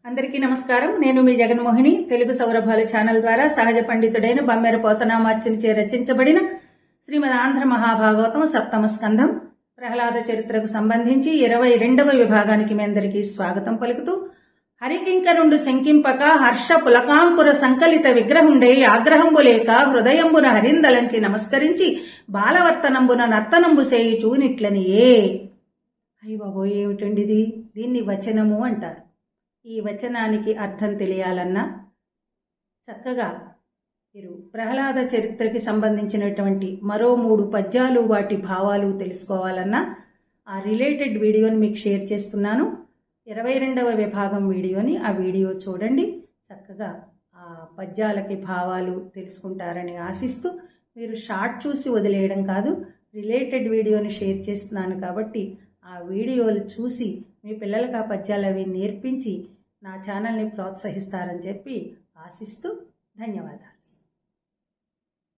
అందరికీ నమస్కారం. నేను మీ జగన్మోహిని. తెలుగు సౌరభాలు ఛానల్ ద్వారా సహజ పండితుడైన బమ్మెర పోతనామాచ్యునిచే రచించబడిన శ్రీమద్ ఆంధ్ర మహాభాగవతం సప్తమ స్కంధం ప్రహ్లాద చరిత్రకు సంబంధించి 22వ విభాగానికి మీ అందరికీ స్వాగతం పలుకుతూ, హరికింకరుండు శంకింపక హర్ష పులకాంకుర సంకలిత విగ్రహుండే ఆగ్రహంబు లేక హృదయంబున హరిందలంచి నమస్కరించి బాలవర్తనంబున నర్తనంబు సేయి చూనిట్లనియే. అయ్య బాబోయ్, ఏమిటండిది? దీన్ని వచనము అంటారు. ఈ వచనానికి అర్థం తెలియాలన్నా చక్కగా మీరు ప్రహ్లాద చరిత్రకి సంబంధించినటువంటి మరో 3 పద్యాలు వాటి భావాలు తెలుసుకోవాలన్నా ఆ రిలేటెడ్ వీడియోని మీకు షేర్ చేస్తున్నాను. 22వ విభాగం వీడియోని, ఆ వీడియో చూడండి. చక్కగా ఆ పద్యాలకి భావాలు తెలుసుకుంటారని ఆశిస్తూ, మీరు షార్ట్ చూసి వదిలేయడం కాదు, రిలేటెడ్ వీడియోని షేర్ చేస్తున్నాను కాబట్టి ఆ వీడియోలు చూసి మీ పిల్లలకు ఆ పద్యాలు అవి నేర్పించి నా ఛానల్ని ప్రోత్సహిస్తారని చెప్పి ఆశిస్తూ ధన్యవాదాలు.